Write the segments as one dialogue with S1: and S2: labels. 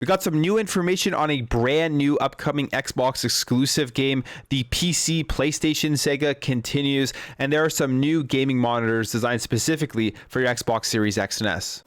S1: We got some new information on a brand new upcoming Xbox exclusive game. The PC, PlayStation, Sega continues, and there are some new gaming monitors designed specifically for your Xbox Series X and S.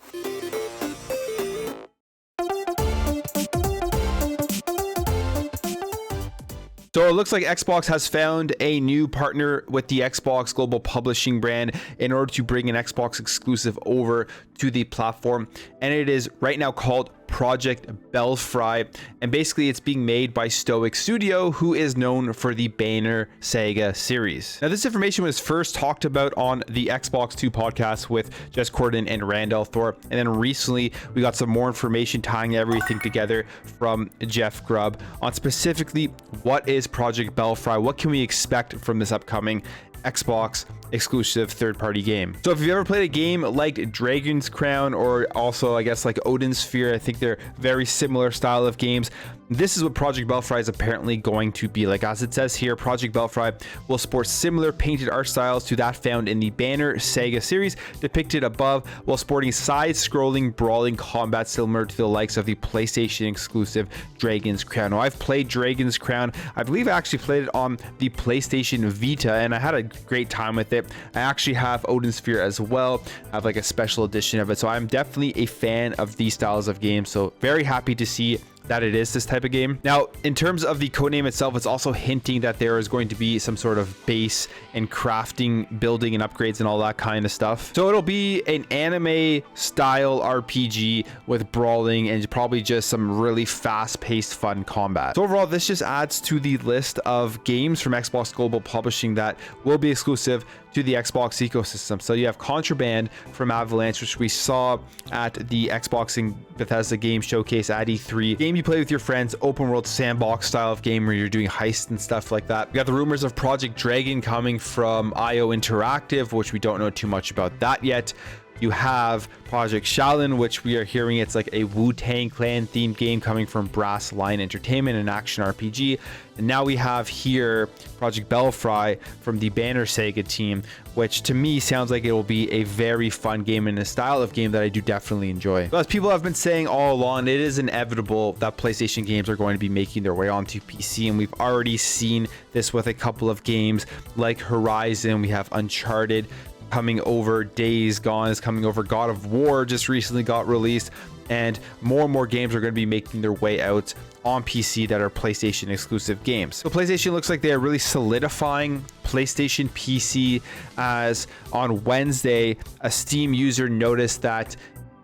S1: So it looks like Xbox has found a new partner with the Xbox Global Publishing brand in order to bring an Xbox exclusive over to the platform. And it is right now called Project Belfry. And basically it's being made by Stoic Studio, who is known for the banner Sega series. Now this information was first talked about on the Xbox 2 podcast with Jess Corden and Randall Thorpe. And then recently we got some more information tying everything together from Jeff Grubb on specifically what is Project Belfry, what can we expect from this upcoming Xbox exclusive third-party game. So if you've ever played a game like Dragon's Crown, or also I guess like Odin's Sphere, I think they're very similar style of games. This is what Project Belfry is apparently going to be like. As it says here, Project Belfry will sport similar painted art styles to that found in the banner Sega series depicted above, while sporting side-scrolling brawling combat similar to the likes of the PlayStation exclusive Dragon's Crown. Now, I've played Dragon's Crown. I believe I actually played it on the PlayStation Vita, and I had a great time with it. I actually have Odin's Sphere as well. I have like a special edition of it, so I'm definitely a fan of these styles of games. So very happy to see that it is this type of game. Now, in terms of the codename itself, it's also hinting that there is going to be some sort of base and crafting, building and upgrades and all that kind of stuff. So it'll be an anime style RPG with brawling and probably just some really fast-paced fun combat. So overall, this just adds to the list of games from Xbox Global Publishing that will be exclusive to the Xbox ecosystem. So you have Contraband from Avalanche, which we saw at the Xbox and Bethesda game showcase at E3. Game you play with your friends, open world sandbox style of game where you're doing heists and stuff like that. We got the rumors of Project Dragon coming from IO Interactive, which we don't know too much about that yet. You have Project Shaolin, which we are hearing it's like a Wu-Tang Clan themed game coming from Brass Line Entertainment, an action RPG. And now we have here Project Belfry from the banner Sega team, which to me sounds like it will be a very fun game and a style of game that I do definitely enjoy. So as people have been saying all along, it is inevitable that PlayStation games are going to be making their way onto PC, and we've already seen this with a couple of games like Horizon. We have Uncharted coming over, Days Gone is coming over, God of War just recently got released, and more games are going to be making their way out on PC that are PlayStation exclusive games. So PlayStation looks like they are really solidifying PlayStation PC, as on Wednesday a Steam user noticed that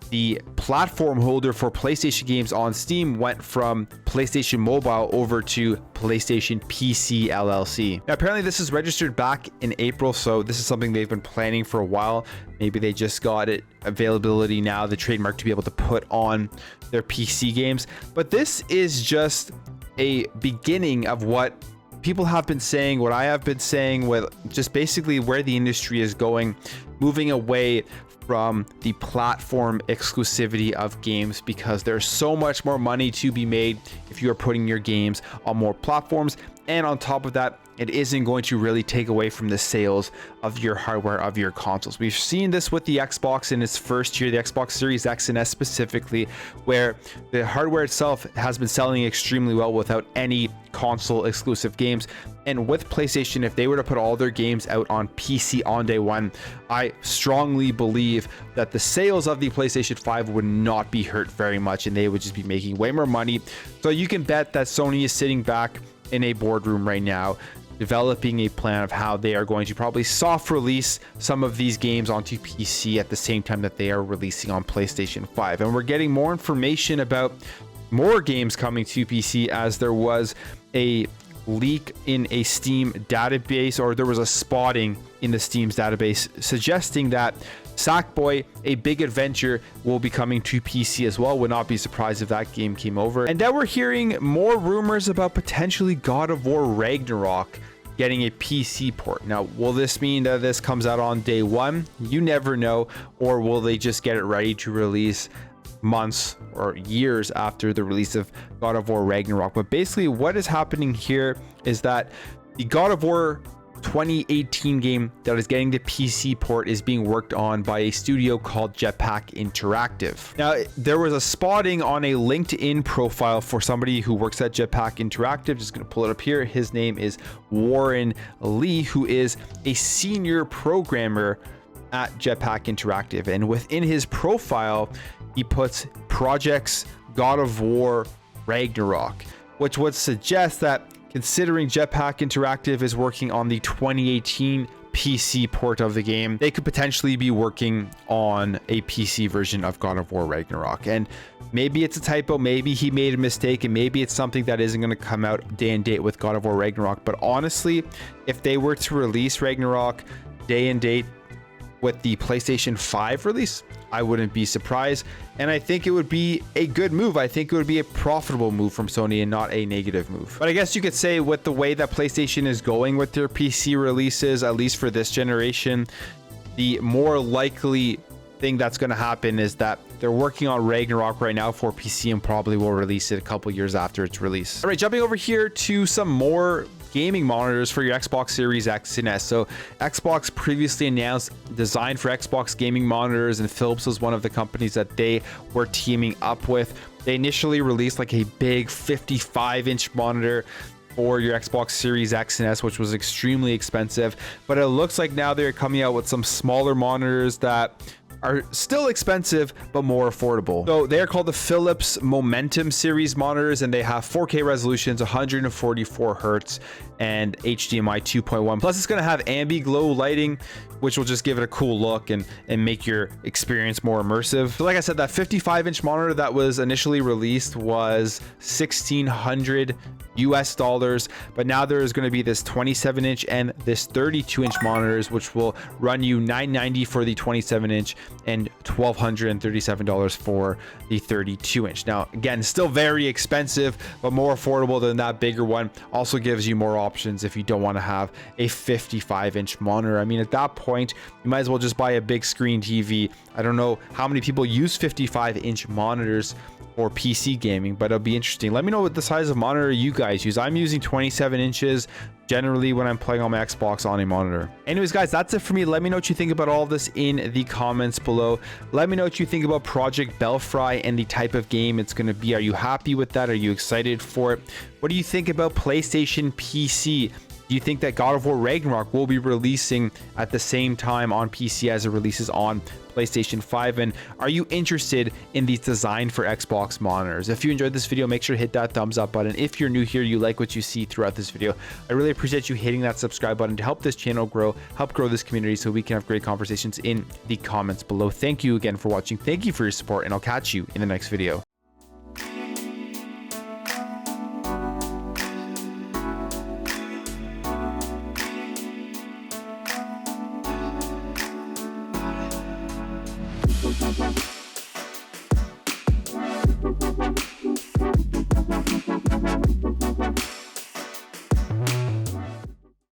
S1: the platform holder for PlayStation games on Steam went from PlayStation Mobile over to PlayStation PC LLC. Now, apparently this is registered back in April, so this is something they've been planning for a while. Maybe they just got it availability now, the trademark, to be able to put on their PC games. But this is just a beginning of what people have been saying, what I have been saying, with just basically where the industry is going, moving away from the platform exclusivity of games, because there's so much more money to be made if you are putting your games on more platforms. And on top of that, it isn't going to really take away from the sales of your hardware, of your consoles. We've seen this with the Xbox in its first year, the Xbox Series X and S specifically, where the hardware itself has been selling extremely well without any console exclusive games. And with PlayStation, if they were to put all their games out on PC on day one, I strongly believe that the sales of the PlayStation 5 would not be hurt very much, and they would just be making way more money. So you can bet that Sony is sitting back in a boardroom right now, developing a plan of how they are going to probably soft release some of these games onto PC at the same time that they are releasing on PlayStation 5. And we're getting more information about more games coming to PC, as there was a leak in a Steam database, or there was a spotting in the Steam's database suggesting that Sackboy: A Big Adventure will be coming to PC as well. Would not be surprised if that game came over. And then we're hearing more rumors about potentially God of War Ragnarok getting a PC port. Now, will this mean that this comes out on day one? You never know. Or will they just get it ready to release months or years after the release of God of War Ragnarok? But basically what is happening here is that the God of War 2018 game that is getting the PC port is being worked on by a studio called Jetpack Interactive. Now, there was a spotting on a LinkedIn profile for somebody who works at Jetpack Interactive. Just going to pull it up here. His name is Warren Lee, who is a senior programmer at Jetpack Interactive. And within his profile, he puts projects God of War Ragnarok, which would suggest that considering Jetpack Interactive is working on the 2018 PC port of the game, they could potentially be working on a PC version of God of War Ragnarok. And maybe it's a typo, maybe he made a mistake, and maybe it's something that isn't going to come out day and date with God of War Ragnarok. But honestly, if they were to release Ragnarok day and date with the PlayStation 5 release, I wouldn't be surprised. And I think it would be a good move. I think it would be a profitable move from Sony and not a negative move. But I guess you could say with the way that PlayStation is going with their PC releases, at least for this generation, the more likely thing that's going to happen is that they're working on Ragnarok right now for PC and probably will release it a couple years after its release. All right, jumping over here to some more gaming monitors for your Xbox Series X and S. So Xbox previously announced design for Xbox gaming monitors, and Philips was one of the companies that they were teaming up with. They initially released like a big 55-inch monitor for your Xbox Series X and S, which was extremely expensive, but it looks like now they're coming out with some smaller monitors that are still expensive but more affordable. So they are called the Philips Momentum series monitors, and they have 4K resolutions, 144 hertz, and HDMI 2.1. Plus, it's going to have ambi-glow lighting, which will just give it a cool look and make your experience more immersive. So like I said, that 55-inch monitor that was initially released was $1,600 US, but now there is going to be this 27-inch and this 32-inch monitors, which will run you $990 for the 27-inch and $1,237 for the 32-inch. Now, again, still very expensive, but more affordable than that bigger one. Also gives you more options if you don't want to have a 55-inch monitor. I mean, at that point, you might as well just buy a big screen TV. I don't know how many people use 55-inch monitors or PC gaming, but it'll be interesting. Let me know what the size of monitor you guys use. I'm using 27 inches generally when I'm playing on my Xbox on a monitor. Anyways, guys, that's it for me. Let me know what you think about all of this in the comments below. Let me know what you think about Project Belfry and the type of game it's going to be. Are you happy with that? Are you excited for it? What do you think about PlayStation PC? Do you think that God of War Ragnarok will be releasing at the same time on PC as it releases on PlayStation 5? And are you interested in these design for Xbox monitors? If you enjoyed this video, make sure to hit that thumbs up button. If you're new here, you like what you see throughout this video, I really appreciate you hitting that subscribe button to help this channel grow, help grow this community so we can have great conversations in the comments below. Thank you again for watching. Thank you for your support, and I'll catch you in the next video.
S2: We'll be right back.